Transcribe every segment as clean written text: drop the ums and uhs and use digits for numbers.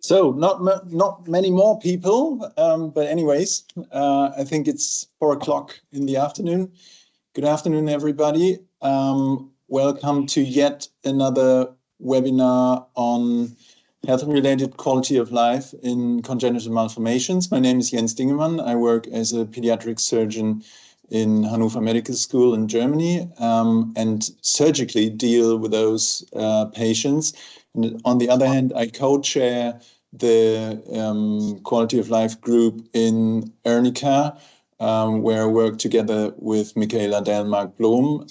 So not many more people, but anyways, I think it's 4 o'clock in the afternoon. Good afternoon, everybody. Welcome to yet another webinar on health-related quality of life in congenital malformations. My name is Jens Dingemann. I work as a pediatric surgeon in Hannover Medical School in Germany, and surgically deal with those patients. And on the other hand, I co-chair the quality of life group in ERNICA, where I work together with Michaela Delmark-Blom,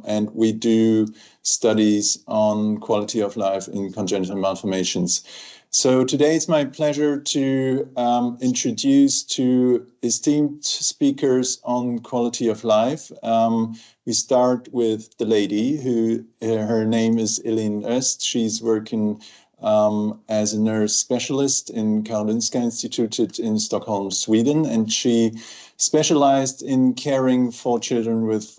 and we do studies on quality of life in congenital malformations. So today it's my pleasure to introduce two esteemed speakers on quality of life. We start with the lady who, her name is Elin Öst. She's working as a nurse specialist in Karolinska Institutet in Stockholm, Sweden, and she specialized in caring for children with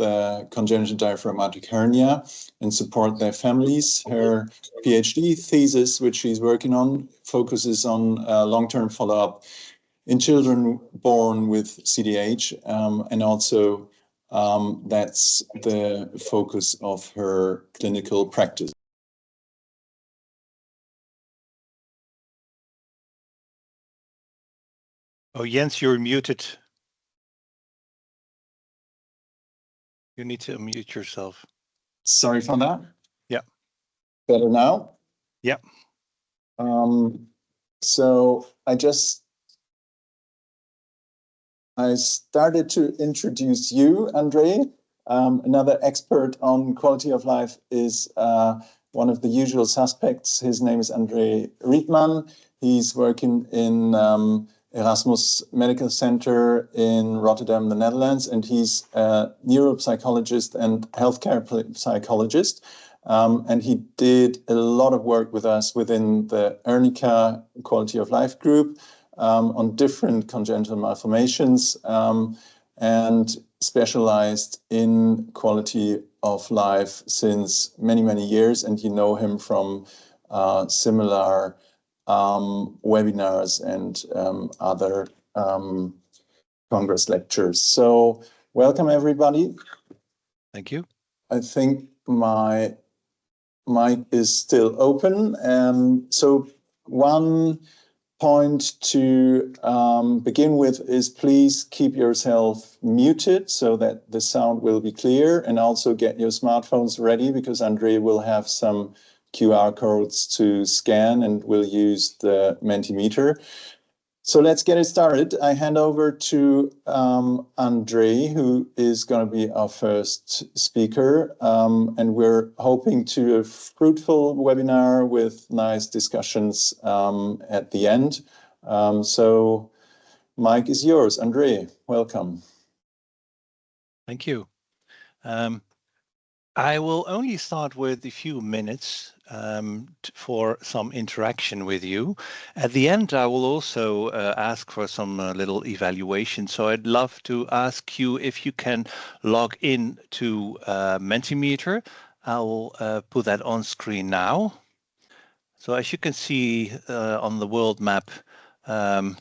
congenital diaphragmatic hernia and support their families. Her PhD thesis, which she's working on, focuses on long-term follow-up in children born with CDH, and also that's the focus of her clinical practice. Oh, Jens, you're muted. You need to unmute yourself. Sorry for that. Yeah. Better now? Yeah. So I started to introduce you, Andre. Another expert on quality of life is one of the usual suspects. His name is Andre Rietman. He's working in Erasmus Medical Center in Rotterdam, the Netherlands, and he's a neuropsychologist and healthcare psychologist. And he did a lot of work with us within the ERNICA quality of life group on different congenital malformations, and specialized in quality of life since many, many years. And you know him from similar webinars and other Congress lectures. So welcome, everybody. Thank you. I think my mic is still open. So one point to begin with is please keep yourself muted so that the sound will be clear, and also get your smartphones ready because Andre will have some QR codes to scan and we'll use the Mentimeter. So let's get it started. I hand over to Andre, who is going to be our first speaker. And we're hoping to a fruitful webinar with nice discussions at the end. So mic is yours. Andre, welcome. Thank you. I will only start with a few minutes for some interaction with you. At the end, I will also ask for some little evaluation. So I'd love to ask you if you can log in to Mentimeter. I will put that on screen now. So as you can see on the world map, you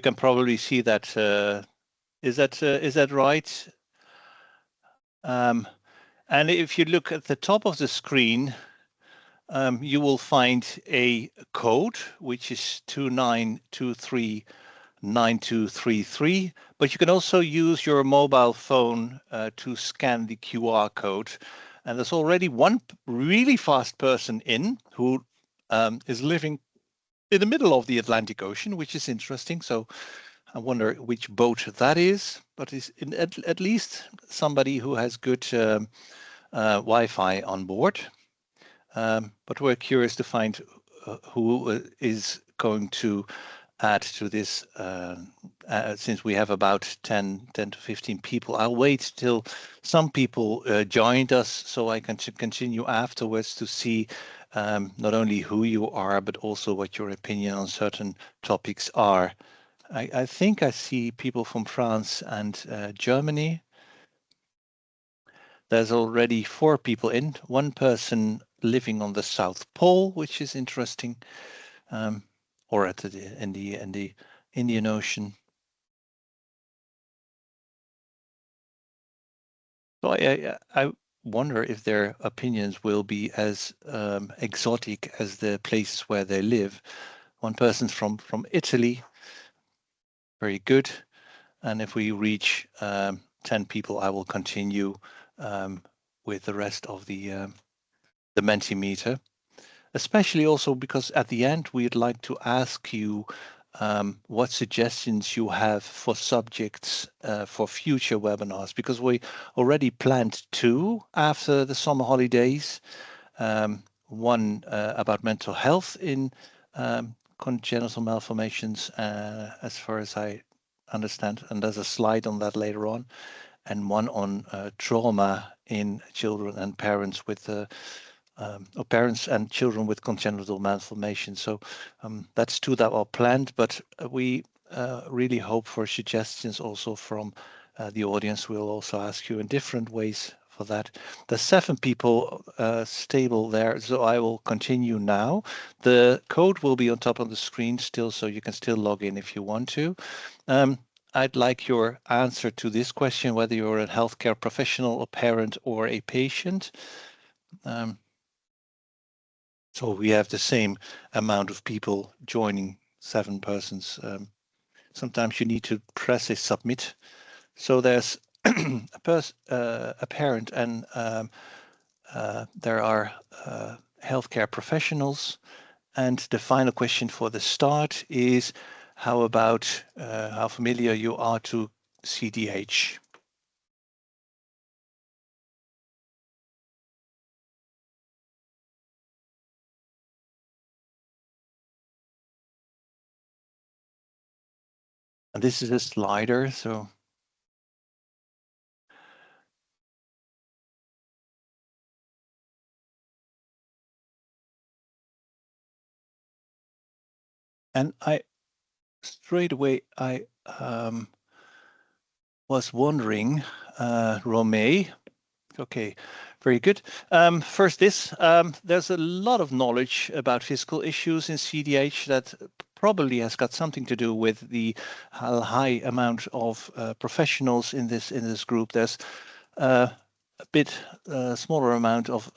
can probably see that. Is that right? And if you look at the top of the screen, you will find a code, which is 29239233. But you can also use your mobile phone to scan the QR code. And there's already one really fast person in who is living in the middle of the Atlantic Ocean, which is interesting. So I wonder which boat that is, but it's at least somebody who has good Wi-Fi on board. But we're curious to find who is going to add to this, since we have about 10 to 15 people. I'll wait till some people joined us so I can continue afterwards to see not only who you are, but also what your opinion on certain topics are. I think I see people from France and Germany. There's already 4 people in, one person living on the South Pole, which is interesting. or in the Indian Ocean. So I wonder if their opinions will be as exotic as the places where they live. One person's from Italy, very good. And if we reach 10 people, I will continue with the rest of the Mentimeter, especially also because at the end, we'd like to ask you what suggestions you have for subjects for future webinars, because we already planned 2 after the summer holidays. One about mental health in congenital malformations, as far as I understand, and there's a slide on that later on, and one on trauma in children and parents with or parents and children with congenital malformation. So that's 2 that are planned, but we really hope for suggestions also from the audience. We'll also ask you in different ways for that. There's 7 people stable there, so I will continue now. The code will be on top of the screen still, so you can still log in if you want to. I'd like your answer to this question, whether you're a healthcare professional, a parent, or a patient. So we have the same amount of people joining, 7 persons. Sometimes you need to press a submit. So there's a parent, and there are healthcare professionals. And the final question for the start is, how about how familiar you are to CDH? And this is a slider, so. And straight away, I was wondering, Romay. Okay, very good. First, there's a lot of knowledge about physical issues in CDH that probably has got something to do with the high amount of professionals in this group. There's a bit smaller amount of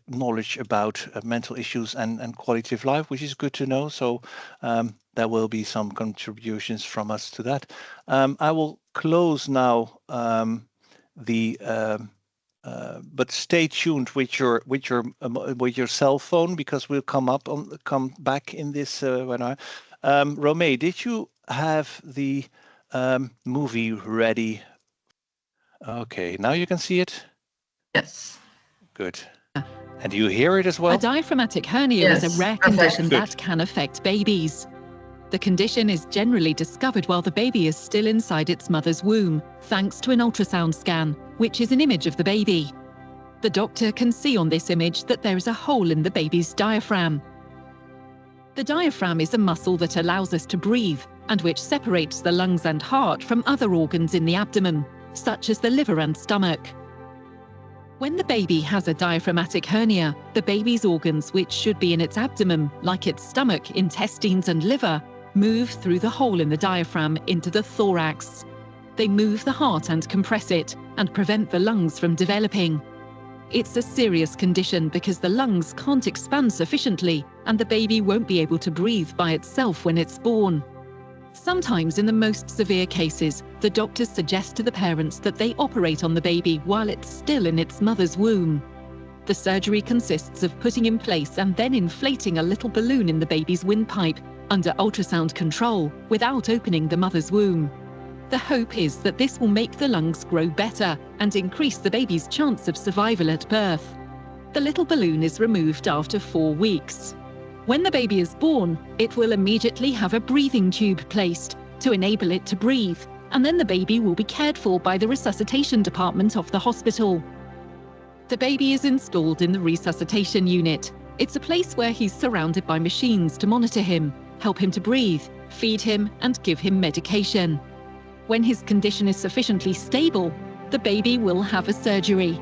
knowledge about mental issues and quality of life, which is good to know. So there will be some contributions from us to that. I will close now but stay tuned with your cell phone, because we'll come back in this webinar. Romay, did you have the movie ready? Okay, now you can see it. Yes. Good. And you hear it as well? A diaphragmatic hernia is a rare condition that can affect babies. The condition is generally discovered while the baby is still inside its mother's womb, thanks to an ultrasound scan, which is an image of the baby. The doctor can see on this image that there is a hole in the baby's diaphragm. The diaphragm is a muscle that allows us to breathe and which separates the lungs and heart from other organs in the abdomen, such as the liver and stomach. When the baby has a diaphragmatic hernia, the baby's organs, which should be in its abdomen, like its stomach, intestines and liver, move through the hole in the diaphragm into the thorax. They move the heart and compress it, and prevent the lungs from developing. It's a serious condition because the lungs can't expand sufficiently, and the baby won't be able to breathe by itself when it's born. Sometimes, in the most severe cases, the doctors suggest to the parents that they operate on the baby while it's still in its mother's womb. The surgery consists of putting in place and then inflating a little balloon in the baby's windpipe under ultrasound control without opening the mother's womb. The hope is that this will make the lungs grow better and increase the baby's chance of survival at birth. The little balloon is removed after 4 weeks. When the baby is born, it will immediately have a breathing tube placed to enable it to breathe, and then the baby will be cared for by the resuscitation department of the hospital. The baby is installed in the resuscitation unit. It's a place where he's surrounded by machines to monitor him, help him to breathe, feed him, and give him medication. When his condition is sufficiently stable, the baby will have a surgery.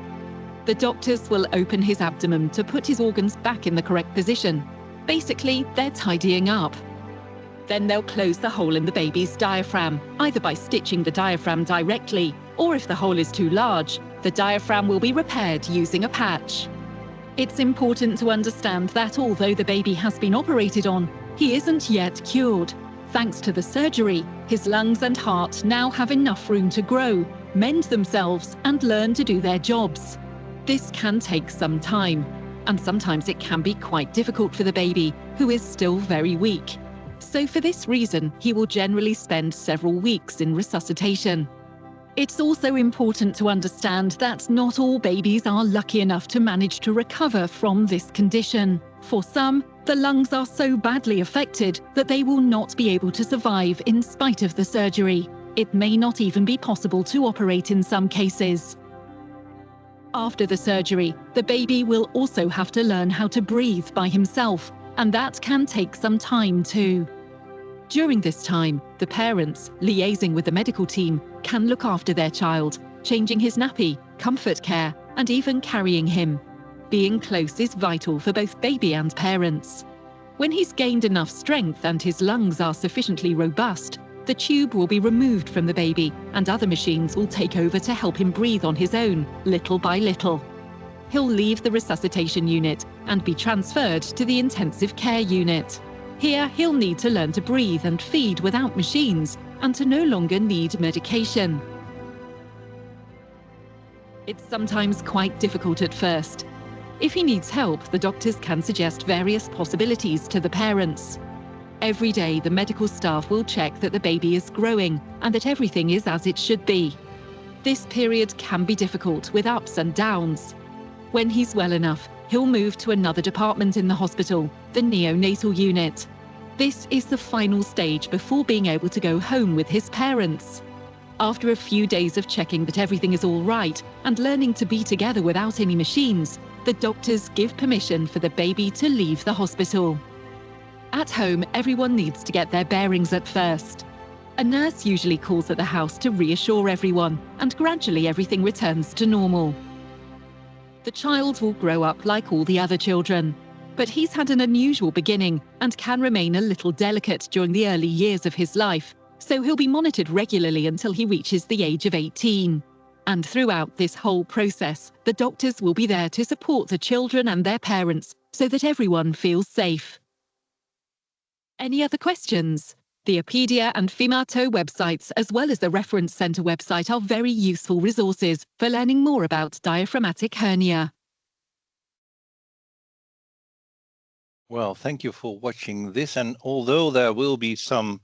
The doctors will open his abdomen to put his organs back in the correct position. Basically, they're tidying up. Then they'll close the hole in the baby's diaphragm, either by stitching the diaphragm directly, or if the hole is too large, the diaphragm will be repaired using a patch. It's important to understand that although the baby has been operated on, he isn't yet cured. Thanks to the surgery, his lungs and heart now have enough room to grow, mend themselves, and learn to do their jobs. This can take some time, and sometimes it can be quite difficult for the baby, who is still very weak. So for this reason, he will generally spend several weeks in resuscitation. It's also important to understand that not all babies are lucky enough to manage to recover from this condition. For some, the lungs are so badly affected that they will not be able to survive in spite of the surgery. It may not even be possible to operate in some cases. After the surgery, the baby will also have to learn how to breathe by himself, and that can take some time too. During this time, the parents, liaising with the medical team, can look after their child, changing his nappy, comfort care, and even carrying him. Being close is vital for both baby and parents. When he's gained enough strength and his lungs are sufficiently robust, the tube will be removed from the baby and other machines will take over to help him breathe on his own, little by little. He'll leave the resuscitation unit and be transferred to the intensive care unit. Here, he'll need to learn to breathe and feed without machines and to no longer need medication. It's sometimes quite difficult at first. If he needs help, the doctors can suggest various possibilities to the parents. Every day, the medical staff will check that the baby is growing and that everything is as it should be. This period can be difficult with ups and downs. When he's well enough, he'll move to another department in the hospital, the neonatal unit. This is the final stage before being able to go home with his parents. After a few days of checking that everything is all right and learning to be together without any machines, the doctors give permission for the baby to leave the hospital. At home, everyone needs to get their bearings at first. A nurse usually calls at the house to reassure everyone, and gradually everything returns to normal. The child will grow up like all the other children, but he's had an unusual beginning and can remain a little delicate during the early years of his life, so he'll be monitored regularly until he reaches the age of 18. And throughout this whole process, the doctors will be there to support the children and their parents so that everyone feels safe. Any other questions? The Apedia and Fimato websites, as well as the Reference Centre website, are very useful resources for learning more about diaphragmatic hernia. Well, thank you for watching this. And although there will be some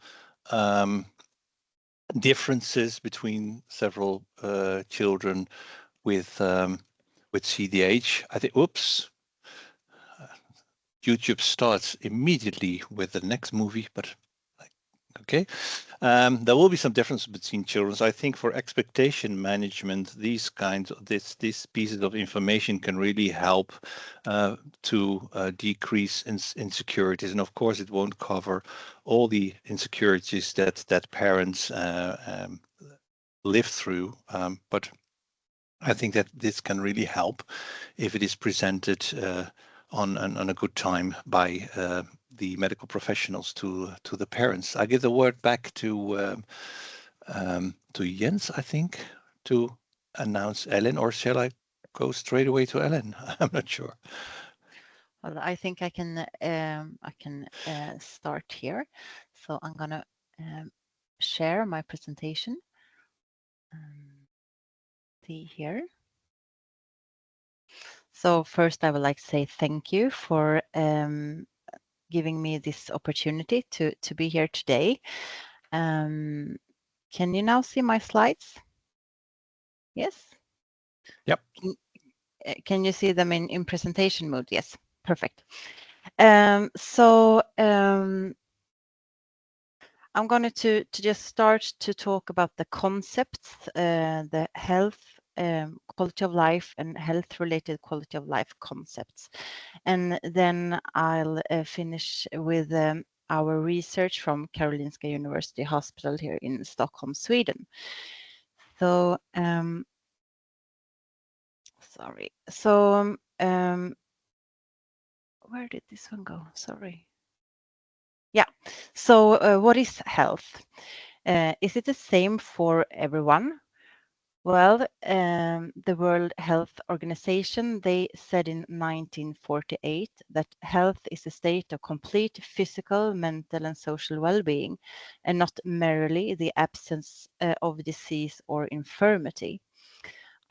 differences between several children with CDH, I think, oops, YouTube starts immediately with the next movie, but okay. There will be some difference between children. So I think for expectation management, these pieces of information can really help to decrease insecurities. And of course, it won't cover all the insecurities that parents live through, but I think that this can really help if it is presented on a good time by the medical professionals to the parents. I give the word back to Jens, I think, to announce Ellen, or shall I go straight away to Ellen? I'm not sure. Well, I think I can start here. So I'm gonna share my presentation. See here. So first, I would like to say thank you for giving me this opportunity to be here today. Can you now see my slides? Yes? Yep. Can you see them in presentation mode? Yes, perfect. I'm going to just start to talk about the concepts, the health, quality of life and health-related quality of life concepts. And then I'll finish with our research from Karolinska University Hospital here in Stockholm, Sweden. So, sorry. So, where did this one go? Sorry. Yeah. So what is health? Is it the same for everyone? Well, the World Health Organization, they said in 1948 that health is a state of complete physical, mental, and social well-being, and not merely the absence of disease or infirmity.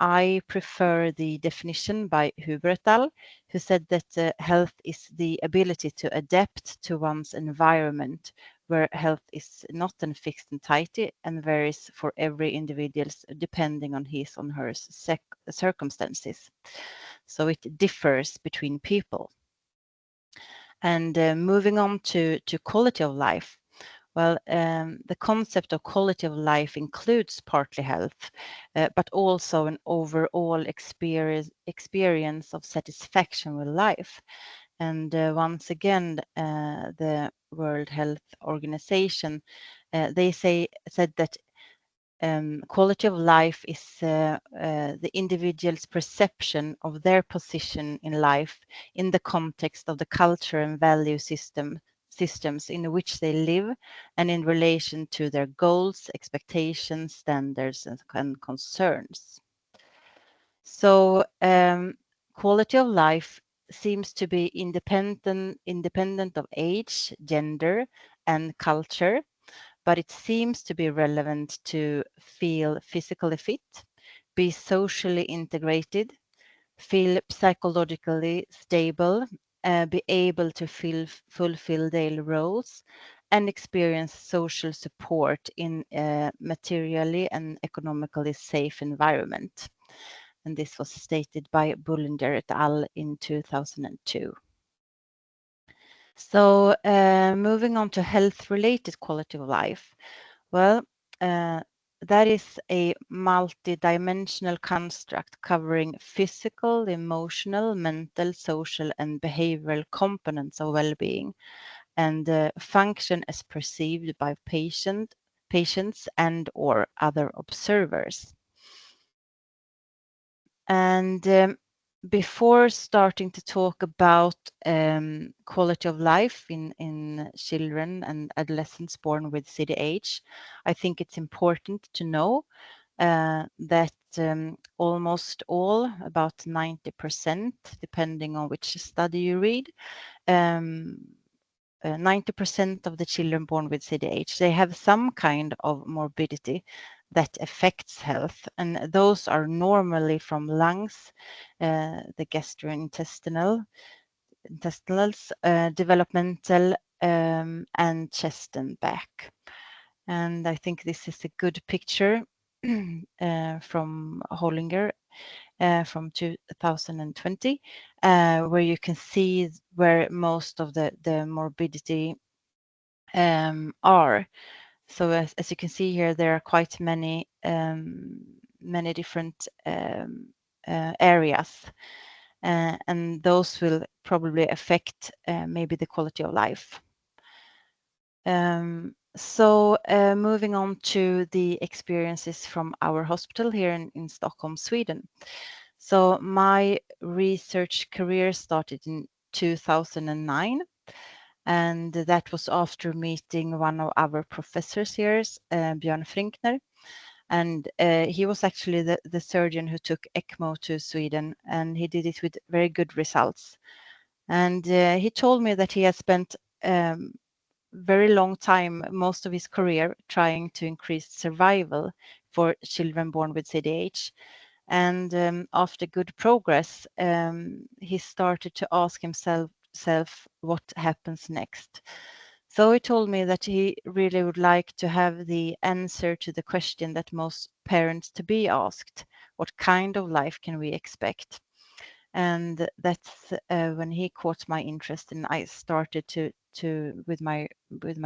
I prefer the definition by Huber et al., who said that health is the ability to adapt to one's environment, where health is not a fixed entity and varies for every individual depending on his or her circumstances. So it differs between people. And moving on to quality of life. Well, the concept of quality of life includes partly health, but also an overall experience of satisfaction with life. And once again, the World Health Organization, they said that quality of life is the individual's perception of their position in life in the context of the culture and value systems in which they live and in relation to their goals, expectations, standards, and concerns. So quality of life seems to be independent of age, gender, and culture, but it seems to be relevant to feel physically fit, be socially integrated, feel psychologically stable, be able to fulfill daily roles, and experience social support in a materially and economically safe environment. And this was stated by Bullinger et al. In 2002. So moving on to health-related quality of life. Well, that is a multi-dimensional construct covering physical, emotional, mental, social, and behavioral components of well-being and function as perceived by patients and or other observers. And before starting to talk about quality of life in children and adolescents born with CDH, I think it's important to know that almost all, about 90%, depending on which study you read, 90% of the children born with CDH, they have some kind of morbidity that affects health, and those are normally from lungs, the gastrointestinals, developmental, and chest and back. And I think this is a good picture from Hollinger from 2020, where you can see where most of the morbidity are. So as you can see here, there are quite many different areas, and those will probably affect maybe the quality of life. So moving on to the experiences from our hospital here in Stockholm, Sweden. So my research career started in 2009. And that was after meeting one of our professors here, Björn Frinkner. And he was actually the surgeon who took ECMO to Sweden, and he did it with very good results. And he told me that he has spent very long time, most of his career, trying to increase survival for children born with CDH. And after good progress, he started to ask himself what happens next. So he told me that he really would like to have the answer to the question that most parents to be asked: what kind of life can we expect? And that's when he caught my interest, and I started to with my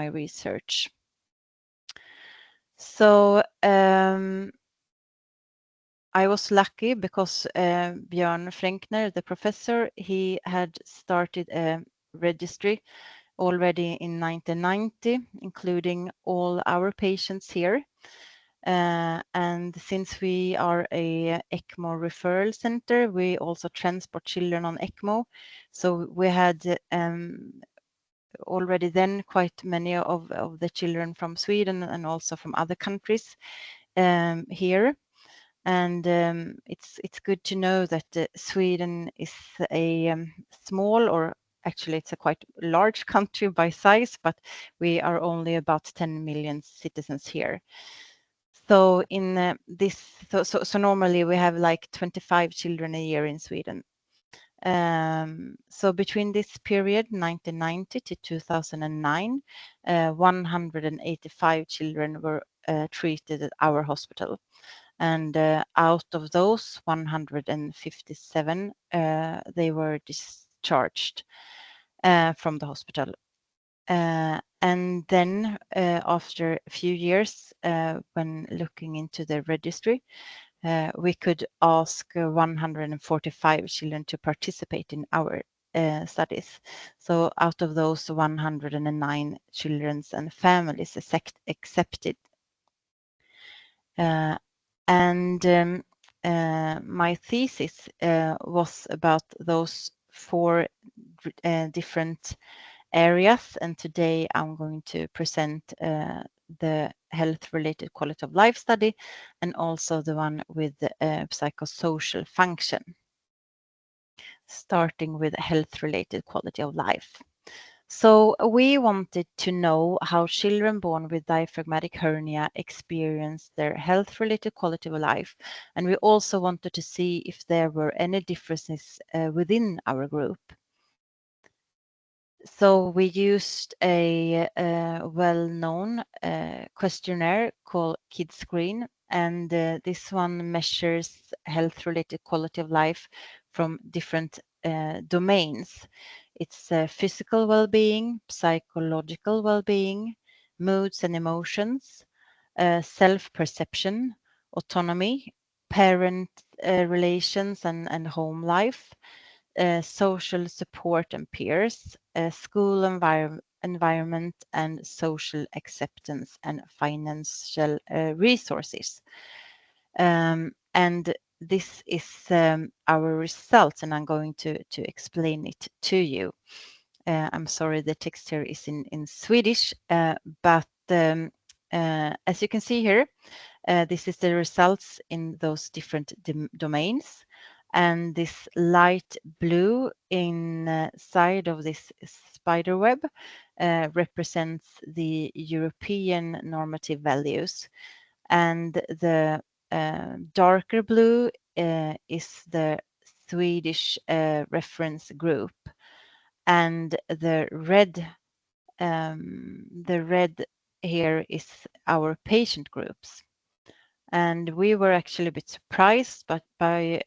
research. So I was lucky because Björn Frinkner, the professor, he had started a registry already in 1990, including all our patients here. And since we are a ECMO referral center, we also transport children on ECMO. So we had already then quite many of the children from Sweden and also from other countries here. And it's good to know that Sweden is a small, or actually it's a quite large country by size, but we are only about 10 million citizens here. So in so normally we have like 25 children a year in Sweden. So between this period, 1990 to 2009, 185 children were treated at our hospital. And out of those 157, they were discharged from the hospital. And then after a few years, when looking into the registry, we could ask 145 children to participate in our studies. So out of those 109 children and families accepted. And my thesis was about those 4 different areas, and today I'm going to present the health-related quality of life study and also the one with psychosocial function, starting with health-related quality of life. So we wanted to know how children born with diaphragmatic hernia experience their health-related quality of life, and we also wanted to see if there were any differences within our group. So we used a well-known questionnaire called KidScreen, and this one measures health-related quality of life from different domains. It's physical well-being, psychological well-being, moods and emotions, self-perception, autonomy, parent relations and home life, social support and peers, school environment, and social acceptance and financial resources. And this is our results, and I'm going to explain it to you. I'm sorry, the text here is in Swedish, but as you can see here, this is the results in those different domains. And this light blue inside of this spider web represents the European normative values. And the darker blue is the Swedish reference group. And the red here is our patient groups. And we were actually a bit surprised by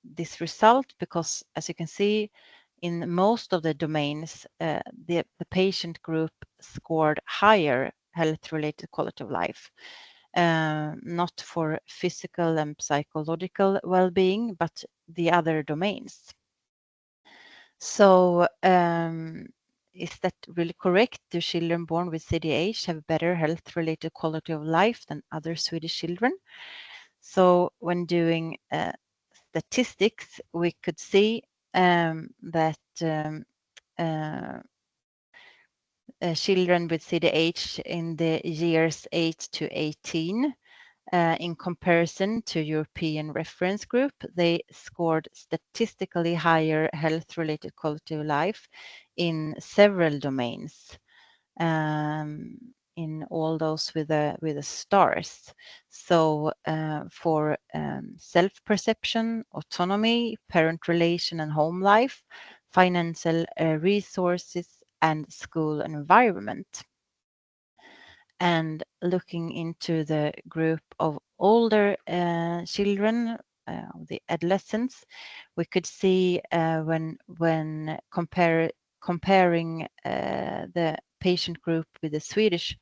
this result, because as you can see, in most of the domains, the patient group scored higher health-related quality of life, not for physical and psychological well-being, but the other domains. So is that really correct? Do children born with CDH have better health-related quality of life than other Swedish children? So when doing statistics, we could see that children with CDH in the years 8 to 18, in comparison to European reference group, they scored statistically higher health-related quality of life in several domains, in all those with the stars. So for self-perception, autonomy, parent relation and home life, financial resources, and school environment. And looking into the group of older children, the adolescents, we could see when comparing the patient group with the Swedish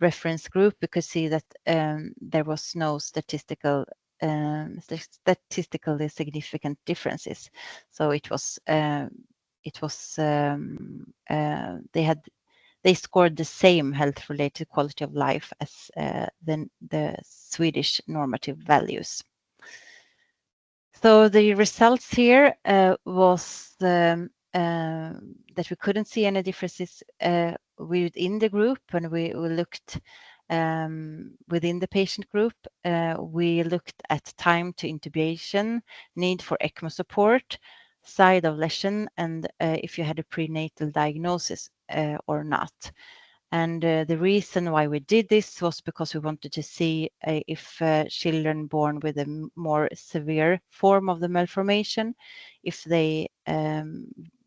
reference group, we could see that there was no statistically significant differences. So it was they had they scored the same health-related quality of life as the Swedish normative values. So the results here was that we couldn't see any differences within the group, and we looked within the patient group. We looked at time to intubation, need for ECMO support, site of lesion, and if you had a prenatal diagnosis or not. And the reason why we did this was because we wanted to see if children born with a more severe form of the malformation, if they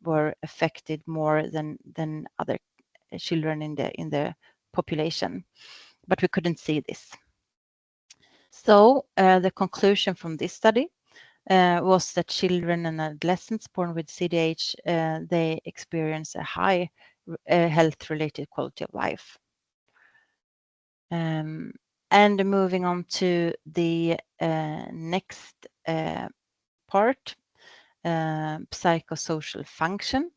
were affected more than other children in the population. But we couldn't see this. So the conclusion from this study was that children and adolescents born with CDH, they experience a high health-related quality of life. And moving on to the next part, psychosocial function.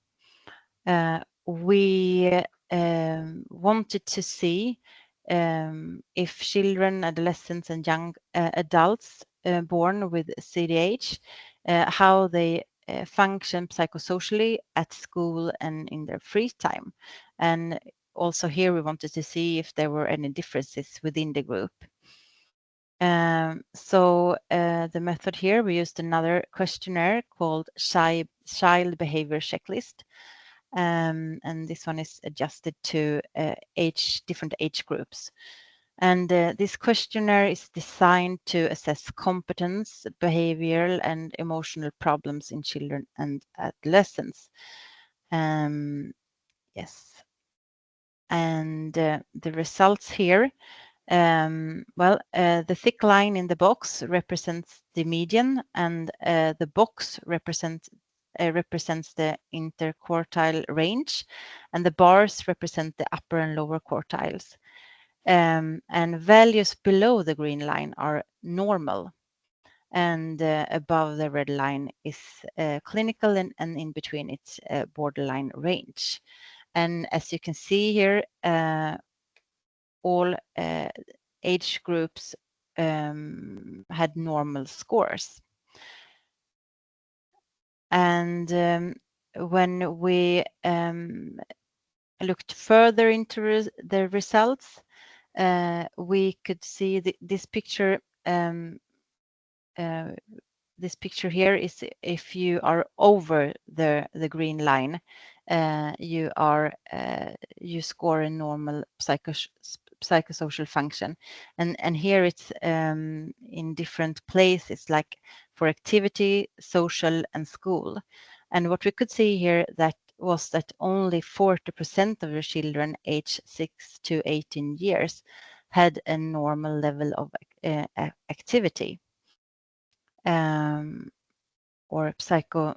We wanted to see if children, adolescents, and young adults born with CDH, how they function psychosocially at school and in their free time. And also here we wanted to see if there were any differences within the group. So the method here, we used another questionnaire called Child Behavior Checklist. And this one is adjusted to different age groups. And this questionnaire is designed to assess competence, behavioral, and emotional problems in children and adolescents. Yes. And the results here, the thick line in the box represents the median, and the box represents the interquartile range, and the bars represent the upper and lower quartiles. And values below the green line are normal, and above the red line is clinical, and in between it's borderline range. And as you can see here, all age groups had normal scores. And when we looked further into the results, we could see this picture. This picture here is if you are over the green line, you score a normal psychosocial function, and here it's in different places, like for activity, social, and school. And what we could see here was that only 40% of the children aged 6 to 18 years had a normal level of activity. Or psycho,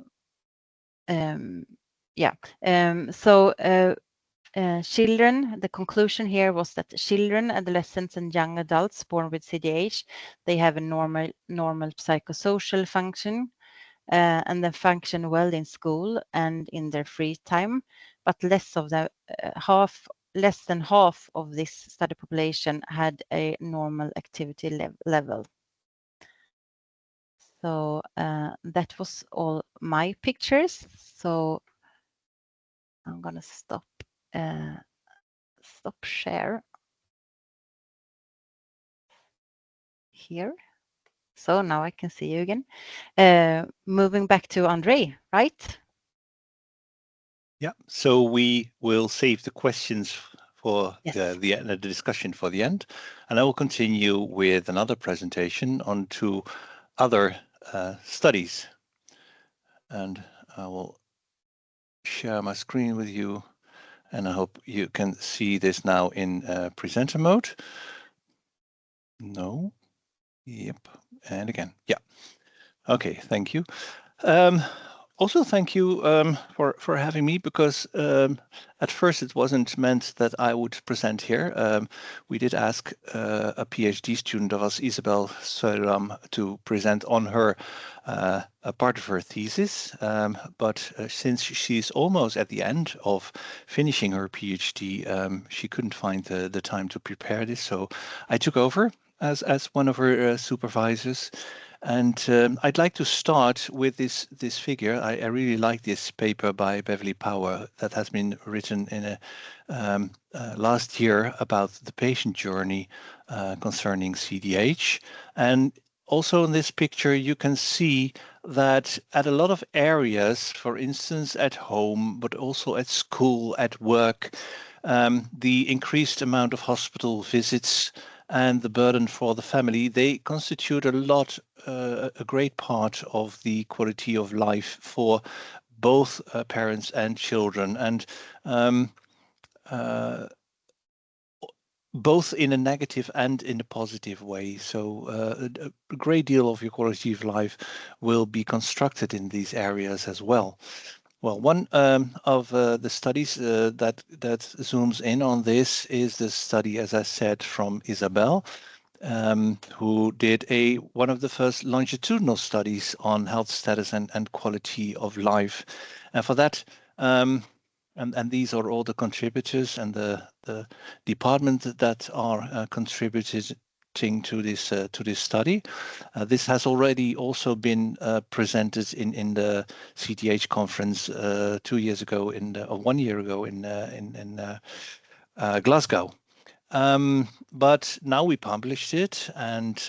children, the conclusion here was that children, adolescents, and young adults born with CDH, they have a normal psychosocial function, and they function well in school and in their free time, but less than half of this study population had a normal activity level. So that was all my pictures. So I'm gonna stop share here. So now I can see you again. Moving back to Andre, right? Yeah. So we will save the questions for yes. the discussion for the end, and I will continue with another presentation on two other studies, and I will share my screen with you, and I hope you can see this now in presenter mode. No. Yep. And again. Yeah. Okay. Thank you. Also, thank you for having me, because at first it wasn't meant that I would present here. We did ask a PhD student of us, Isabel Rotterdam, to present on her a part of her thesis, but since she's almost at the end of finishing her PhD, she couldn't find the time to prepare this, so I took over as one of her supervisors. And I'd like to start with this figure. I really like this paper by Beverly Power that has been written in a last year about the patient journey concerning CDH. And also in this picture, you can see that at a lot of areas, for instance, at home, but also at school, at work, the increased amount of hospital visits and the burden for the family, they constitute a great part of the quality of life for both parents and children, and both in a negative and in a positive way. So a great deal of your quality of life will be constructed in these areas as well. Well, one of the studies that zooms in on this is the study, as I said, from Isabel, who did one of the first longitudinal studies on health status and quality of life. And for that, and these are all the contributors and the departments that are contributing to this study. This has already also been presented in the CDH conference 2 years ago, or 1 year ago in Glasgow. But now we published it, and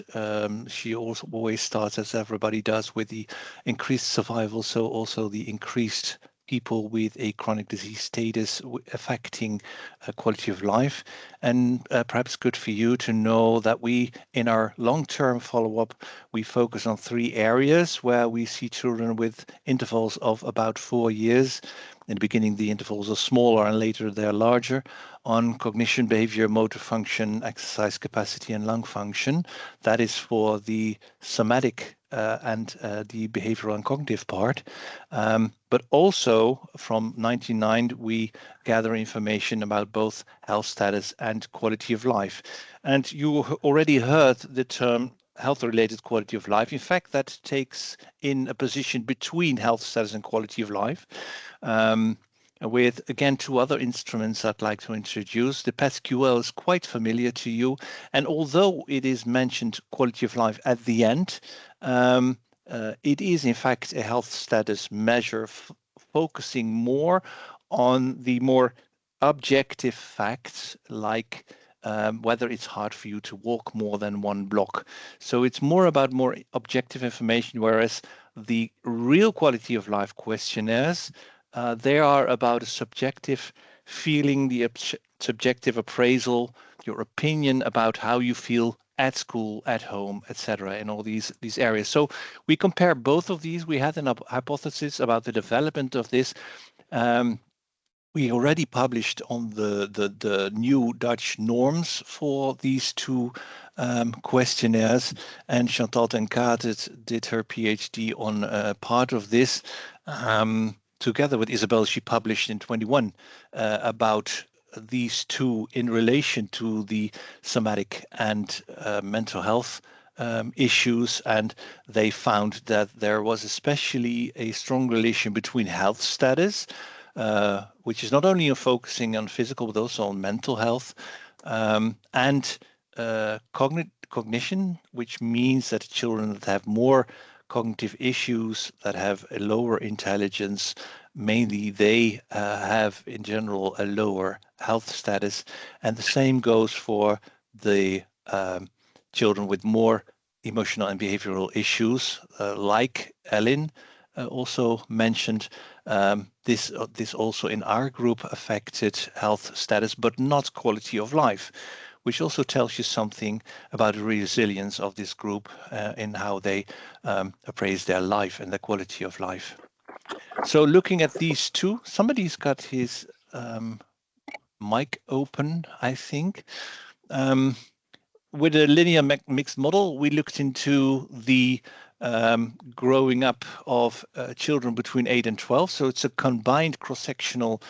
she also always starts, as everybody does, with the increased survival, so also the increased people with a chronic disease status affecting quality of life. And perhaps good for you to know that we, in our long-term follow-up, we focus on 3 areas where we see children with intervals of about 4 years. In the beginning, the intervals are smaller, and later they're larger, on cognition, behavior, motor function, exercise capacity, and lung function. That is for the somatic and the behavioral and cognitive part. But also from 1999, we gather information about both health status and quality of life. And you already heard the term health-related quality of life. In fact, that takes in a position between health status and quality of life. With, again, 2 other instruments I'd like to introduce. The PathQL is quite familiar to you, and although it is mentioned quality of life at the end, it is in fact a health status measure focusing more on the more objective facts, like whether it's hard for you to walk more than 1 block. So it's more about more objective information, whereas the real quality of life questionnaires, they are about a subjective feeling, the subjective appraisal, your opinion about how you feel at school, at home, etc., in all these areas. So we compare both of these. We had a hypothesis about the development of this. We already published on the new Dutch norms for these 2 questionnaires, and Chantal ten Kate did her PhD on part of this. Together with Isabel, she published in 21 about these 2 in relation to the somatic and mental health issues, and they found that there was especially a strong relation between health status, which is not only focusing on physical but also on mental health, and cognition, which means that children that have more cognitive issues, that have a lower intelligence, mainly they have in general a lower health status. And the same goes for the children with more emotional and behavioral issues, like Ellen also mentioned. This also in our group affected health status, but not quality of life, which also tells you something about the resilience of this group in how they appraise their life and the quality of life. So looking at these 2, somebody's got his mic open, I think. With a linear mixed model, we looked into the growing up of children between 8 and 12. So it's a combined cross-sectional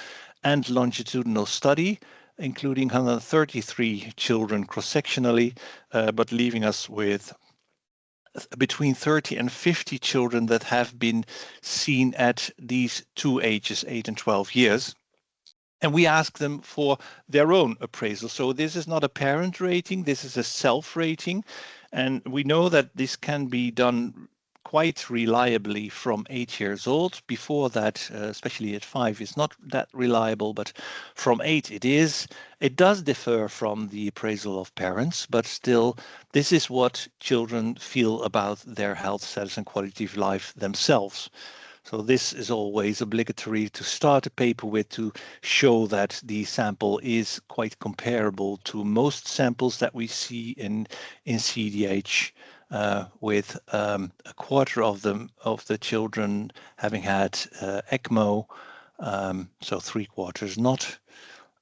and longitudinal study, including 133 children cross-sectionally, but leaving us with between 30 and 50 children that have been seen at these two ages, 8 and 12 years. And we ask them for their own appraisal. So this is not a parent rating, this is a self-rating. And we know that this can be done quite reliably from 8 years old. Before that, especially at 5, is not that reliable, but from 8 it is. It does differ from the appraisal of parents, but still, this is what children feel about their health status and quality of life themselves. So this is always obligatory to start a paper with, to show that the sample is quite comparable to most samples that we see in CDH, with a quarter of the children having had ECMO, so 3/4 not.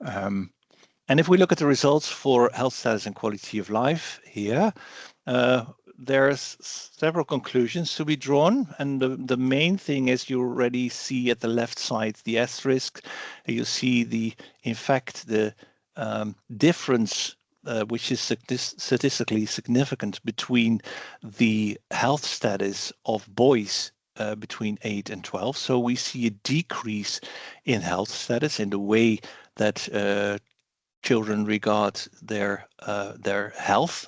And if we look at the results for health status and quality of life here, there's several conclusions to be drawn, and the main thing is you already see at the left side the asterisk. You see in fact the difference, which is statistically significant, between the health status of boys between 8 and 12. So we see a decrease in health status in the way that children regard their health,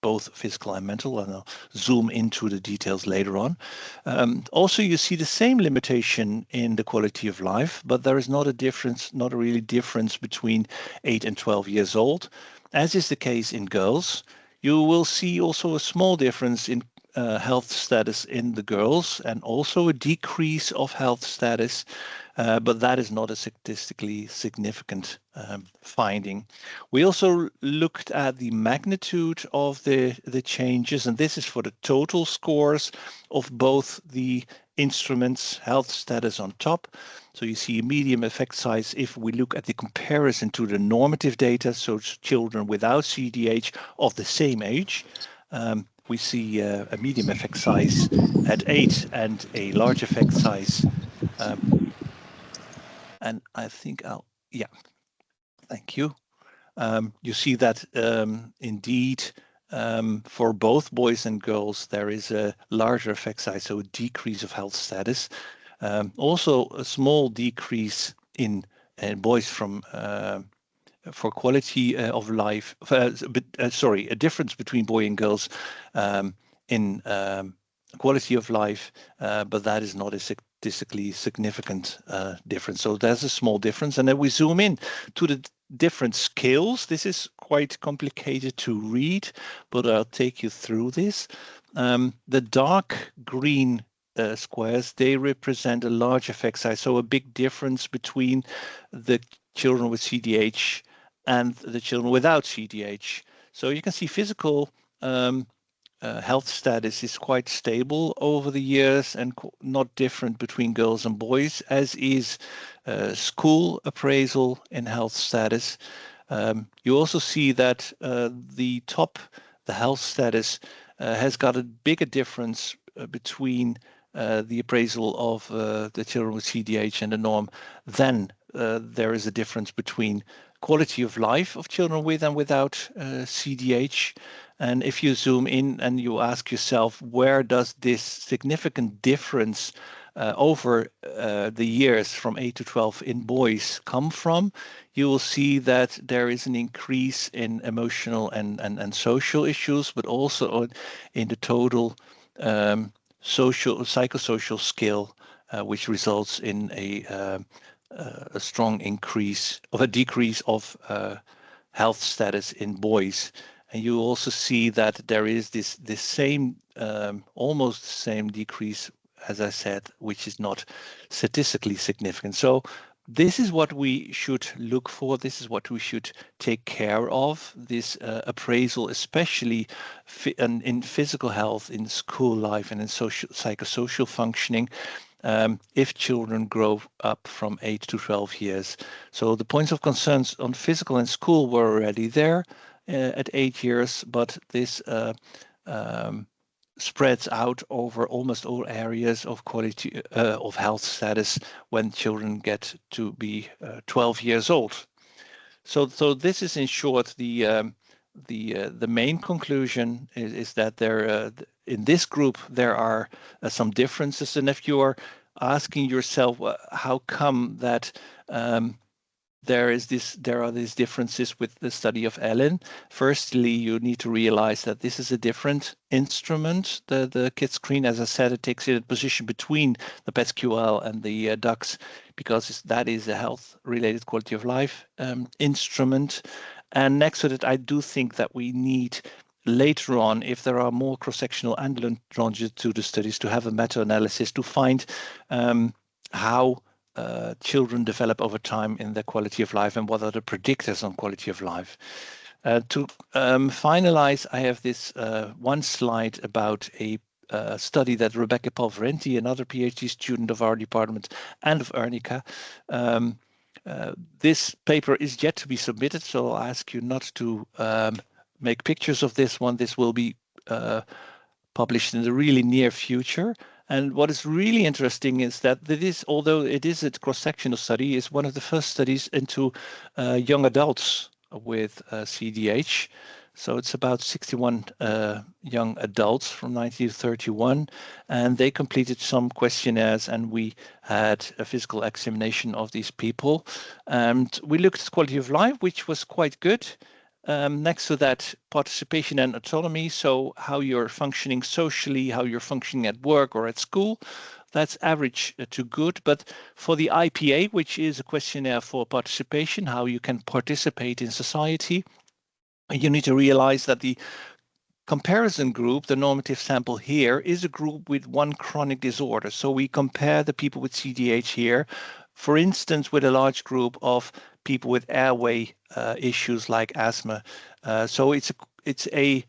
both physical and mental, and I'll zoom into the details later on. Also, you see the same limitation in the quality of life, but there is not a really difference between 8 and 12 years old. As is the case in girls, you will see also a small difference in health status in the girls, and also a decrease of health status, but that is not a statistically significant finding. We also looked at the magnitude of the changes, and this is for the total scores of both the instruments, health status on top. So you see a medium effect size if we look at the comparison to the normative data, so children without CDH of the same age. We see a medium effect size at 8 and a large effect size. And I think thank you. You see that indeed for both boys and girls, there is a larger effect size, so a decrease of health status. Also a small decrease in boys for quality of life, a difference between boy and girls in quality of life, but that is not a statistically significant difference. So there's a small difference. And then we zoom in to the different scales. This is quite complicated to read, but I'll take you through this. The dark green squares, they represent a large effect size, so a big difference between the children with CDH and the children without CDH. So you can see physical health status is quite stable over the years and not different between girls and boys, as is school appraisal in health status. You also see that the health status has got a bigger difference between the appraisal of the children with CDH and the norm than there is a difference between quality of life of children with and without CDH. And if you zoom in and you ask yourself, where does this significant difference over the years from 8 to 12 in boys come from, you will see that there is an increase in emotional and social issues, but also in the total psychosocial scale, which results in a strong decrease of health status in boys. And you also see that there is this same, almost the same decrease, as I said, which is not statistically significant. So this is what we should look for. This is what we should take care of, this appraisal, especially in physical health, in school life, and in psychosocial functioning, if children grow up from 8 to 12 years. So the points of concerns on physical and school were already there at 8 years, but this spreads out over almost all areas of quality of health status when children get to be 12 years old. So this is in short the main conclusion is that there in this group there are some differences, and if you are asking yourself how come that there are these differences with the study of Ellen. Firstly, you need to realize that this is a different instrument. The KID screen, as I said, it takes a position between the PETQL and the DUX, because that is a health-related quality of life instrument. And next to that, I do think that we need later on, if there are more cross-sectional and longitudinal studies, to have a meta-analysis to find how children develop over time in their quality of life and what are the predictors on quality of life. To finalize, I have this one slide about a study that Rebecca Polverenti, another PhD student of our department and of ERNICA, this paper is yet to be submitted, so I'll ask you not to make pictures of this one. This will be published in the really near future. And what is really interesting is that although it is a cross-sectional study, is one of the first studies into young adults with CDH. So it's about 61 young adults from 1931, and they completed some questionnaires, and we had a physical examination of these people. And we looked at quality of life, which was quite good. Next to that, participation and autonomy, so how you're functioning socially, how you're functioning at work or at school, that's average to good. But for the IPA, which is a questionnaire for participation, how you can participate in society, you need to realize that the comparison group, the normative sample here, is a group with one chronic disorder. So we compare the people with CDH here, for instance, with a large group of people with airway issues like asthma. So it's a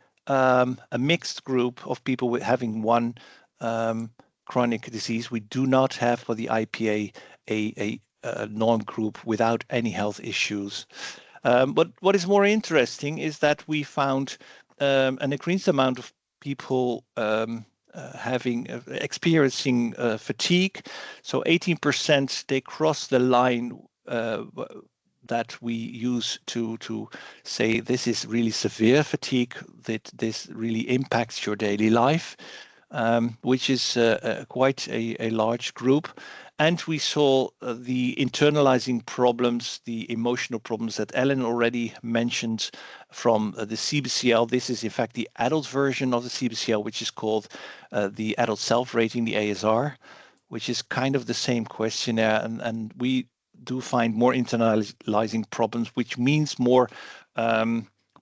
mixed group of people with having one chronic disease. We do not have for the IPA a norm group without any health issues. But what is more interesting is that we found an increased amount of people experiencing fatigue. So 18% they cross the line that we use to say this is really severe fatigue, that this really impacts your daily life, which is quite a large group. And we saw the internalizing problems, the emotional problems that Ellen already mentioned from the CBCL. This is in fact the adult version of the CBCL, which is called the adult self-rating, the ASR, which is kind of the same questionnaire. And we do find more internalizing problems, which means more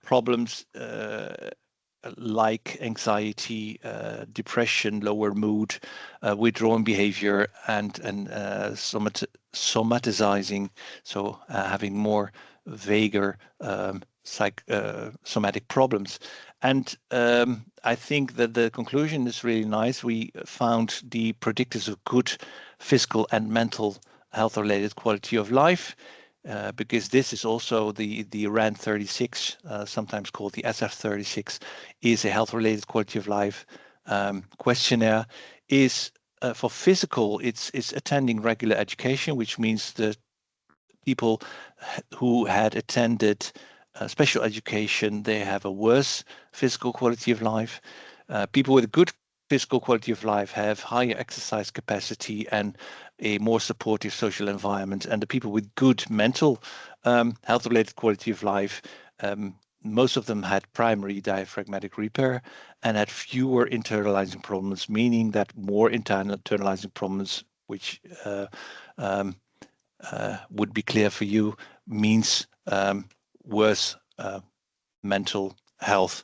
problems like anxiety, depression, lower mood, withdrawing behavior, and somatizing, so having more vaguer somatic problems. And I think that the conclusion is really nice. We found the predictors of good physical and mental health-related quality of life, because this is also the RAND 36, sometimes called the SF36, is a health-related quality of life questionnaire. Is for physical, it's attending regular education, which means the people who had attended special education, they have a worse physical quality of life. People with good physical quality of life have higher exercise capacity and a more supportive social environment. And the people with good mental health-related quality of life, most of them had primary diaphragmatic repair and had fewer internalizing problems, meaning that more internalizing problems, which would be clear for you, means worse mental health.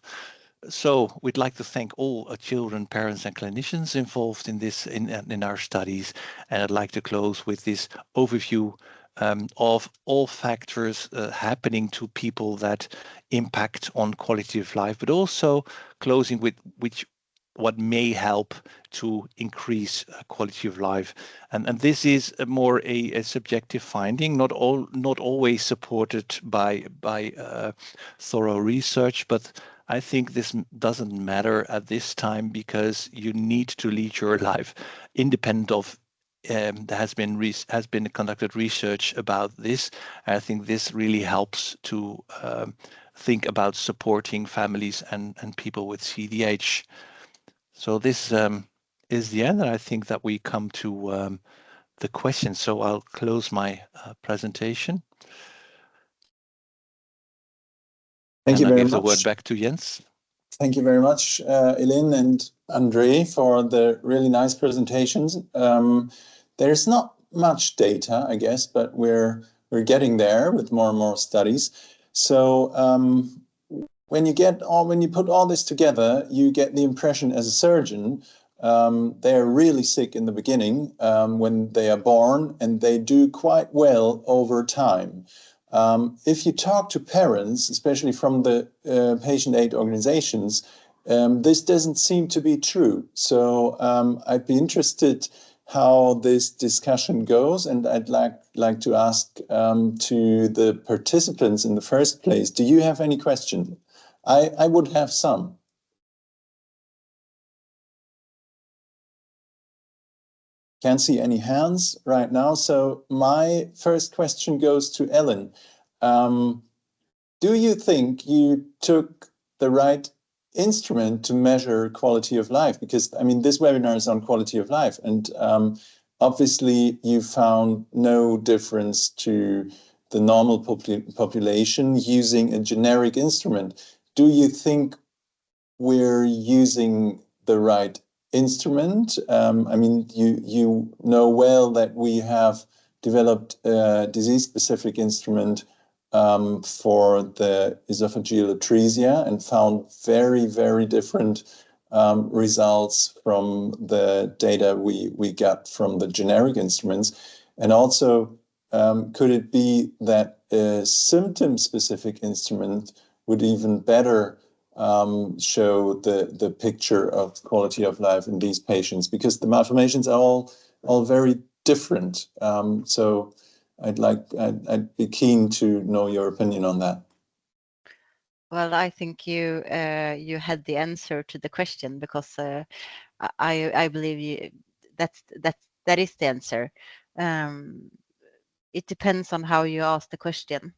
So we'd like to thank all children, parents, and clinicians involved in this in our studies, and I'd like to close with this overview of all factors happening to people that impact on quality of life, but also closing with what may help to increase quality of life. And this is more a subjective finding, not always supported by thorough research, but I think this doesn't matter at this time, because you need to lead your life independent of there has been conducted research about this. I think this really helps to think about supporting families and people with CDH. So this is the end, and I think that we come to the questions. So I'll close my presentation. Thank you very much. I'll give the word back to Jens. Thank you very much, Elin and Andre, for the really nice presentations. There's not much data, I guess, but we're getting there with more and more studies. So when you put all this together, you get the impression as a surgeon they're really sick in the beginning when they are born, and they do quite well over time. If you talk to parents, especially from the patient aid organizations, this doesn't seem to be true. So I'd be interested how this discussion goes, and I'd like to ask to the participants in the first place, do you have any questions? I would have some. Can't see any hands right now. So my first question goes to Ellen. Do you think you took the right instrument to measure quality of life? Because, I mean, this webinar is on quality of life, and obviously you found no difference to the normal population using a generic instrument. Do you think we're using the right instrument? I mean, you know well that we have developed a disease-specific instrument for the esophageal atresia and found very, very different results from the data we got from the generic instruments. And also, could it be that a symptom-specific instrument would even better show the picture of quality of life in these patients, because the malformations are all very different. So I'd be keen to know your opinion on that. Well, I think you had the answer to the question, because I believe that is the answer. It depends on how you ask the question,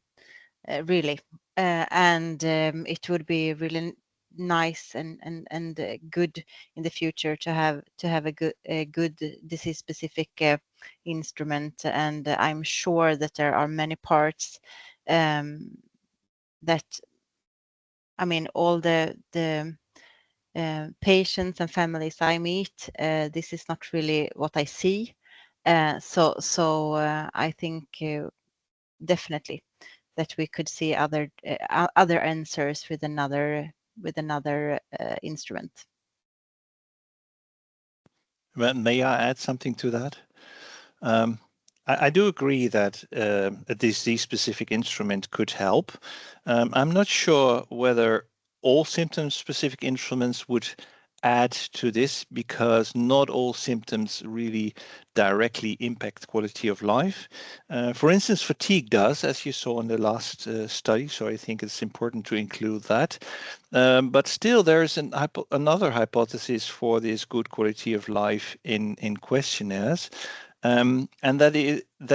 really, and it would be really nice and good in the future to have a good disease specific instrument, and I'm sure that there are many parts that, I mean, all the patients and families I meet, this is not really what I see. So I think definitely that we could see other answers with another instrument. Well, may I add something to that? I do agree that a disease-specific instrument could help. I'm not sure whether all symptom-specific instruments would add to this, because not all symptoms really directly impact quality of life. For instance, fatigue does, as you saw in the last study, so I think it's important to include that. But still, there's another hypothesis for this good quality of life in questionnaires. And that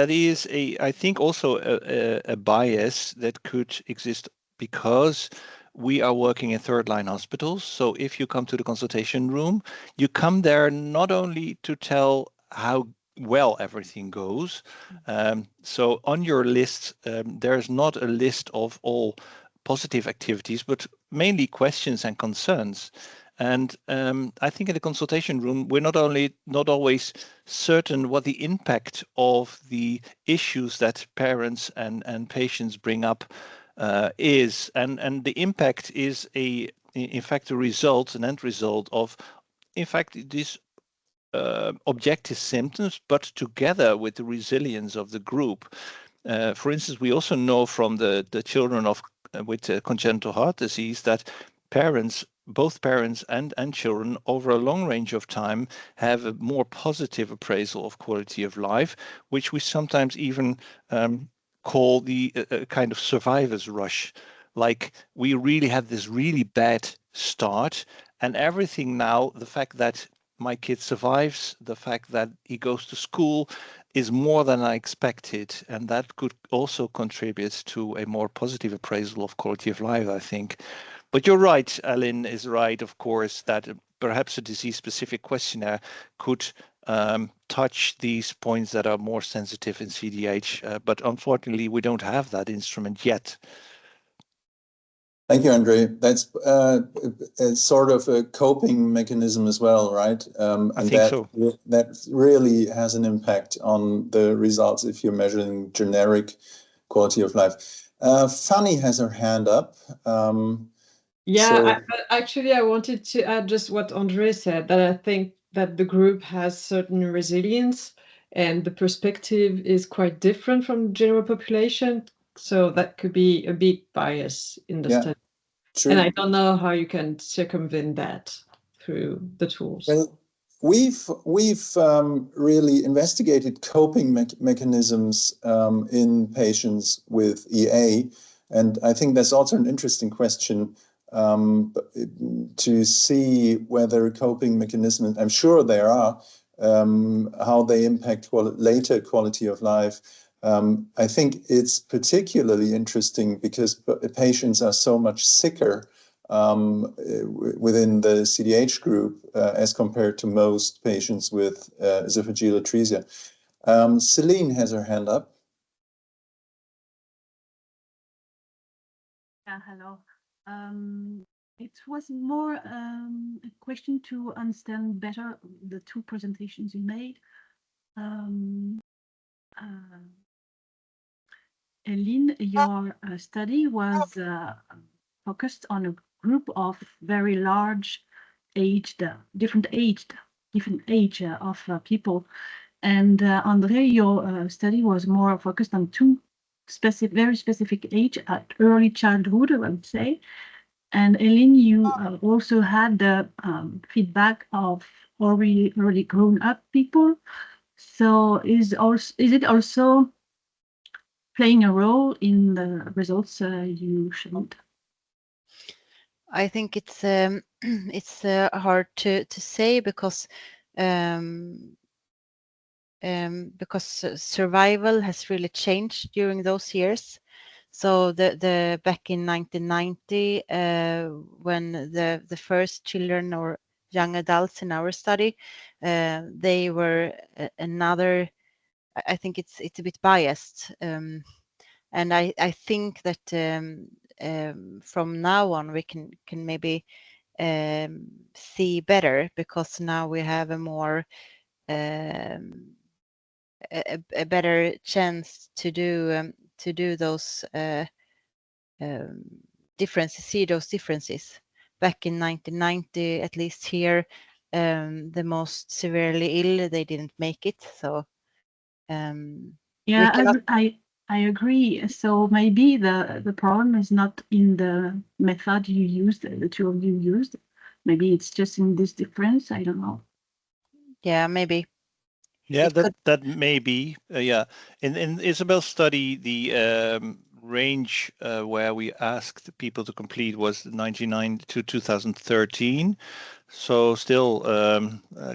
is I think also a bias that could exist, because we are working in third-line hospitals. So if you come to the consultation room, you come there not only to tell how well everything goes. So on your list, there's not a list of all positive activities, but mainly questions and concerns. And I think in the consultation room, we're not always certain what the impact of the issues that parents and patients bring up is, and the impact is in fact a result, an end result of, in fact, these objective symptoms, but together with the resilience of the group. For instance, we also know from the children with congenital heart disease that both parents and children over a long range of time have a more positive appraisal of quality of life, which we sometimes even call the kind of survivor's rush. like we really had this really bad start, and everything now, the fact that my kid survives, the fact that he goes to school is more than I expected, and that could also contribute to a more positive appraisal of quality of life, I think. But you're right, Aline is right, of course, that perhaps a disease-specific questionnaire could touch these points that are more sensitive in CDH, but unfortunately, we don't have that instrument yet. Thank you, Andre. That's a sort of a coping mechanism as well, right? I think so. That really has an impact on the results if you're measuring generic quality of life. Fanny has her hand up. Actually, I wanted to add just what Andre said, that I think that the group has certain resilience and the perspective is quite different from the general population. So that could be a big bias in the study. True. And I don't know how you can circumvent that through the tools. Well, we've really investigated coping mechanisms in patients with EA, and I think that's also an interesting question to see whether coping mechanisms, I'm sure there are, how they impact later quality of life. I think it's particularly interesting because patients are so much sicker within the CDH group as compared to most patients with esophageal atresia. Celine has her hand up. Yeah, hello. It was more a question to understand better the two presentations you made. Eline, your study was focused on a group of very large different age of people. And Andre, your study was more focused on two very specific age at early childhood, I would say. And Eline, you also had the feedback of already grown up people. So is it also playing a role in the results you showed? I think it's hard to say because survival has really changed during those years. So the back in 1990, when the first children or young adults in our study, they were another. I think it's a bit biased, and I think that from now on we can maybe see better, because now we have a more a better chance to do those differences, see those differences. Back in 1990, at least here, the most severely ill, they didn't make it. So yeah, I agree. So maybe the problem is not in the method you used, the two of you used. Maybe it's just in this difference. I don't know. Yeah, maybe. Yeah, that may be. Yeah, in Isabel's study, the range where we asked people to complete was 1999 to 2013, so still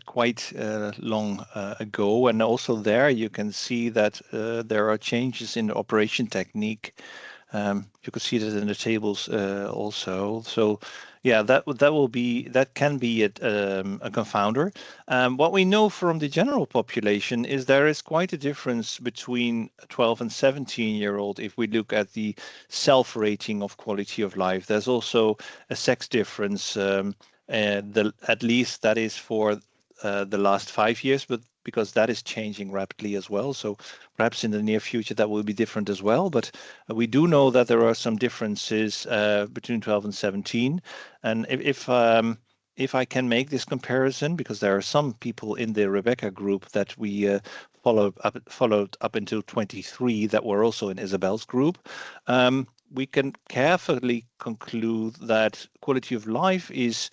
quite long ago. And also there you can see that there are changes in the operation technique. You could see that in the tables also. So yeah, that can be a confounder. What we know from the general population is there is quite a difference between 12 and 17-year-old if we look at the self-rating of quality of life. There's also a sex difference, at least that is for the last 5 years, but because that is changing rapidly as well. So perhaps in the near future that will be different as well. But we do know that there are some differences between 12 and 17. And if I can make this comparison, because there are some people in the Rebecca group that we followed up until 23 that were also in Isabel's group, we can carefully conclude that quality of life is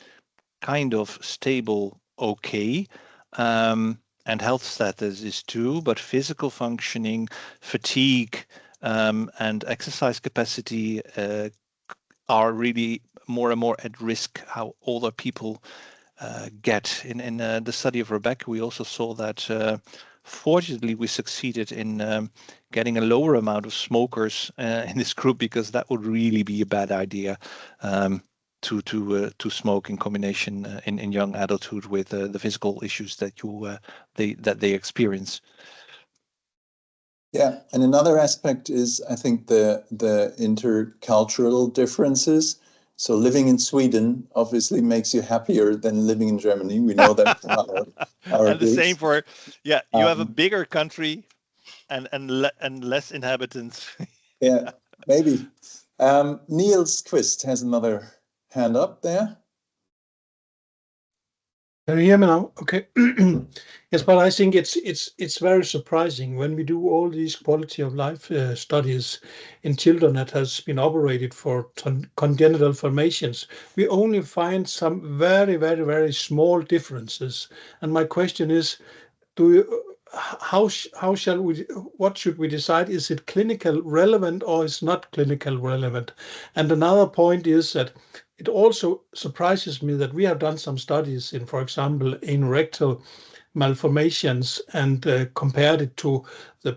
kind of stable, okay. And health status is too, but physical functioning, fatigue, and exercise capacity are really more and more at risk, how older people get. In the study of Rebecca, we also saw that fortunately we succeeded in getting a lower amount of smokers in this group, because that would really be a bad idea to smoke in combination in young adulthood with the physical issues that they experience. Yeah, and another aspect is, I think, the intercultural differences. So living in Sweden obviously makes you happier than living in Germany. We know that from our and the groups. same for, yeah, you have a bigger country and less inhabitants. Yeah, maybe. Niels Quist has another hand up there. Can you hear me now? Okay. Yes, but I think it's very surprising when we do all these quality of life studies in children that has been operated for congenital formations. We only find some very, very, very small differences. And my question is, how shall we, what should we decide? Is it clinical relevant or is not clinical relevant? And another point is that it also surprises me that we have done some studies in, for example, in rectal malformations and compared it to the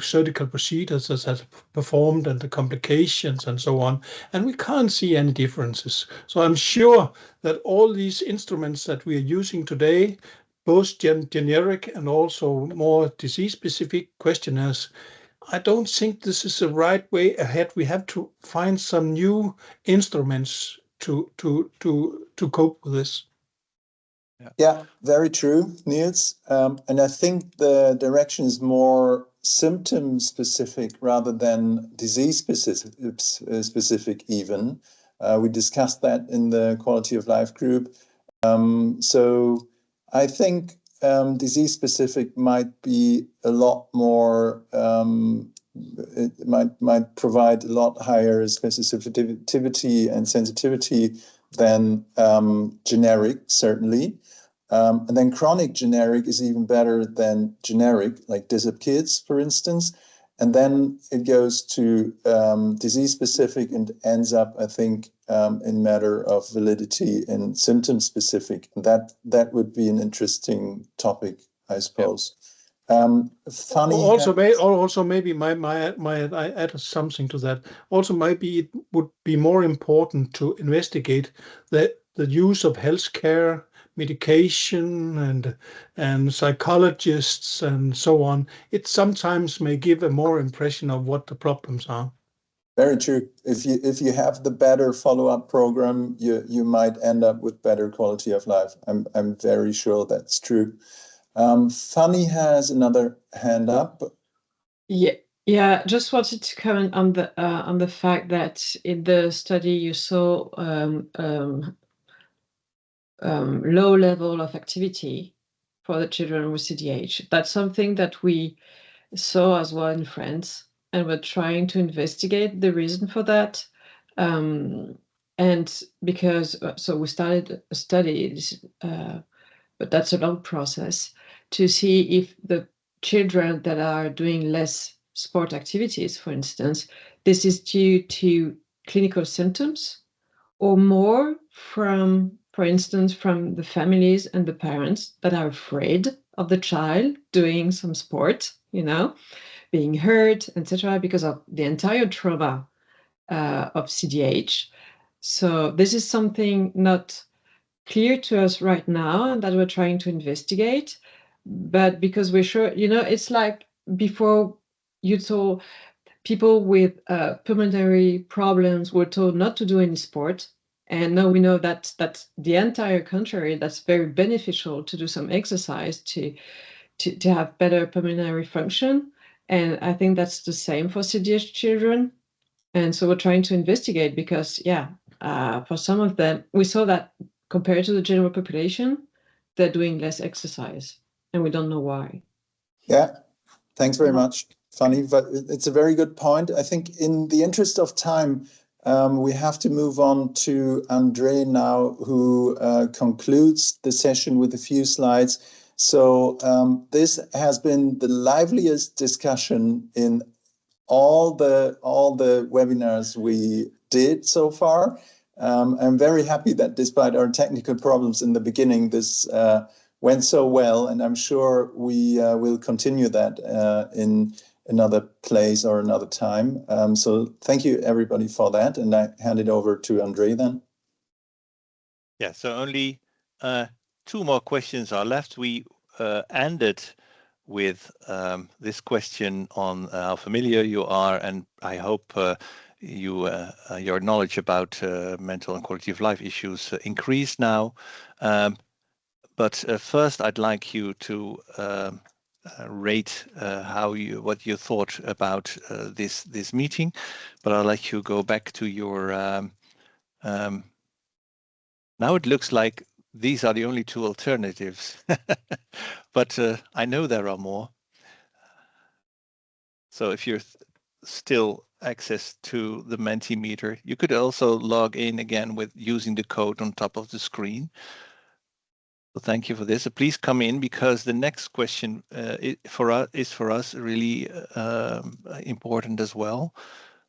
surgical procedures that have performed and the complications and so on. And we can't see any differences. So I'm sure that all these instruments that we are using today, both generic and also more disease-specific questionnaires, I don't think this is the right way ahead. We have to find some new instruments to cope with this. Yeah, very true, Niels. And I think the direction is more symptom specific rather than disease specific even. We discussed that in the quality of life group. So I think disease specific might be a lot more, it might provide a lot higher specificity and sensitivity than generic, certainly. And then chronic generic is even better than generic, like DISP kids, for instance. And then it goes to disease specific and ends up, I think, in matter of validity and symptom specific. That would be an interesting topic, I suppose. Funny. Also, maybe I add something to that. Also, maybe it would be more important to investigate the use of healthcare, medication, and psychologists and so on. It sometimes may give a more impression of what the problems are. Very true. If you have the better follow-up program, you might end up with better quality of life. I'm very sure that's true. Fanny has another hand up. Yeah. Just wanted to comment on the fact that in the study you saw low level of activity for the children with CDH. That's something that we saw as well in France, and we're trying to investigate the reason for that. And because so we started a study, but that's a long process, to see if the children that are doing less sport activities, for instance, this is due to clinical symptoms or more from, for instance, from the families and the parents that are afraid of the child doing some sport, being hurt, etc., because of the entire trauma of CDH. So this is something not clear to us right now and that we're trying to investigate. But because we're sure, it's like before you told people with pulmonary problems were told not to do any sport. And now we know that that's the entire contrary. That's very beneficial to do some exercise to have better pulmonary function. And I think that's the same for CDH children. And so we're trying to investigate because, for some of them, we saw that compared to the general population, they're doing less exercise, and we don't know why. Yeah, thanks very much, Fanny. But it's a very good point. I think in the interest of time, we have to move on to Andre now, who concludes the session with a few slides. So this has been the liveliest discussion in all the webinars we did so far. I'm very happy that despite our technical problems in the beginning, this went so well, and I'm sure we will continue that in another place or another time. So thank you everybody for that, and I hand it over to Andre then. Yeah, so only 2 more questions are left. We ended with this question on how familiar you are, and I hope your knowledge about mental and quality of life issues increased now. But first, I'd like you to rate what you thought about this meeting. But I'll let you go back to your. Now it looks like these are the only 2 alternatives, but I know there are more. So if you're still access to the Mentimeter, you could also log in again with using the code on top of the screen. So thank you for this. So please come in, because the next question is for us really important as well,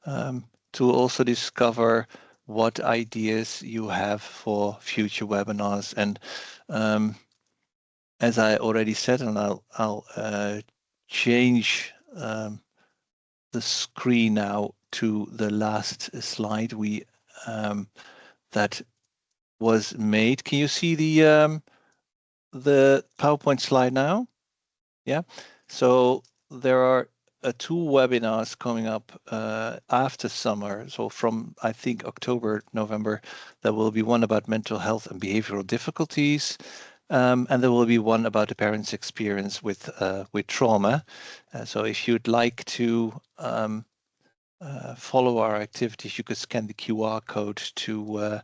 to also discover what ideas you have for future webinars. And as I already said, and I'll change the screen now to the last slide that was made. Can you see the PowerPoint slide now? Yeah. So there are 2 webinars coming up after summer. So from, I think, October, November, there will be one about mental health and behavioral difficulties. And there will be one about the parents' experience with trauma. So if you'd like to follow our activities, you could scan the QR code to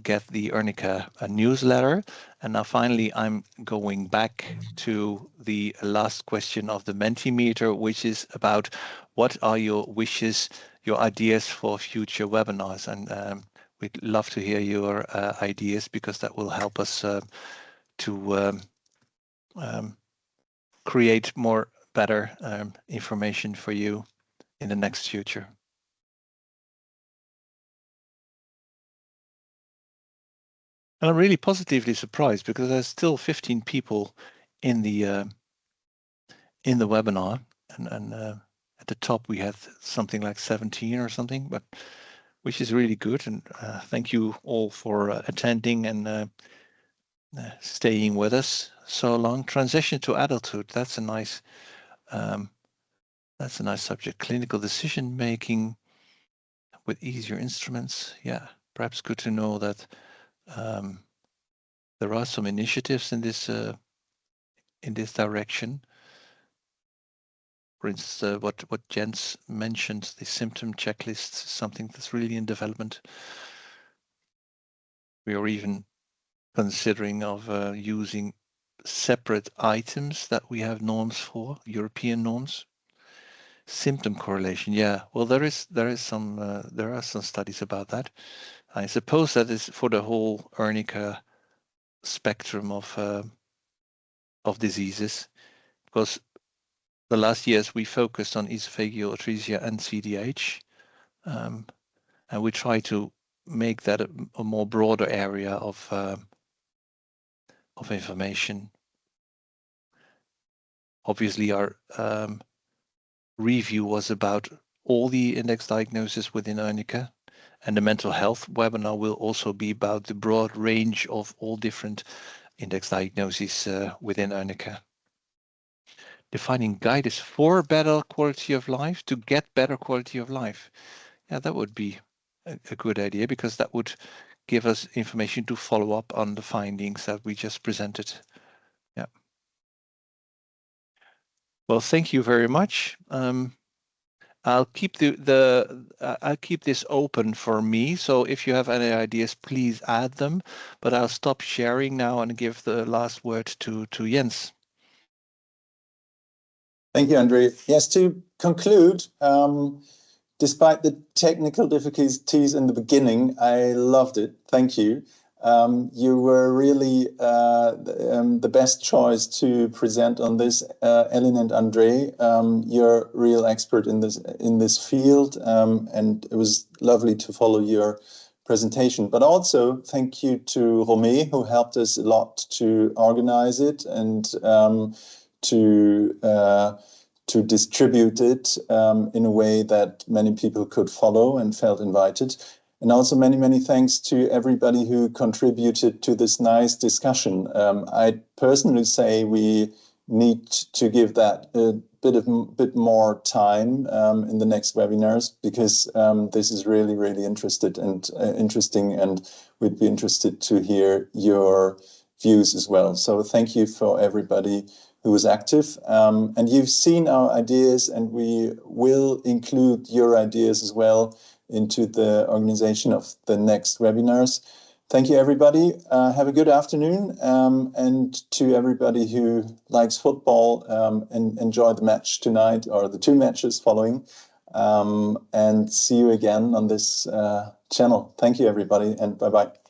get the ERNICA newsletter. And now finally, I'm going back to the last question of the Mentimeter, which is about what are your wishes, your ideas for future webinars. And we'd love to hear your ideas, because that will help us to create better information for you in the next future. And I'm really positively surprised, because there's still 15 people in the webinar, and at the top we had something like 17 or something, but which is really good. And thank you all for attending and staying with us so long. Transition to adulthood, that's a nice subject. Clinical decision making with easier instruments. Yeah, perhaps good to know that there are some initiatives in this direction. For instance, what Jens mentioned, the symptom checklist, something that's really in development. We are even considering of using separate items that we have norms for, European norms. Symptom correlation, yeah. Well, there are some studies about that. I suppose that is for the whole ERNICA spectrum of diseases, because the last years we focused on esophageal atresia and CDH, and we try to make that a more broader area of information. Obviously, our review was about all the index diagnoses within ERNICA, and the mental health webinar will also be about the broad range of all different index diagnoses within ERNICA. Defining guidance for better quality of life, to get better quality of life. Yeah, that would be a good idea, because that would give us information to follow up on the findings that we just presented. Yeah. Well, thank you very much. I'll keep I'll keep this open for me. So if you have any ideas, please add them. But I'll stop sharing now and give the last word to Jens. Thank you, Andre. Yes, to conclude, despite the technical difficulties in the beginning, I loved it. Thank you. You were really the best choice to present on this, Ellen and Andre. You're a real expert in this field, and it was lovely to follow your presentation. But also thank you to Romé, who helped us a lot to organize it and to distribute it in a way that many people could follow and felt invited. And also many, many thanks to everybody who contributed to this nice discussion. I personally say we need to give that a bit more time in the next webinars, because this is really, really interesting, and we'd be interested to hear your views as well. So thank you for everybody who was active. And you've seen our ideas, and we will include your ideas as well into the organization of the next webinars. Thank you, everybody. Have a good afternoon. And to everybody who likes football, and enjoy the match tonight, or the 2 matches following. And see you again on this channel. Thank you, everybody, and bye-bye.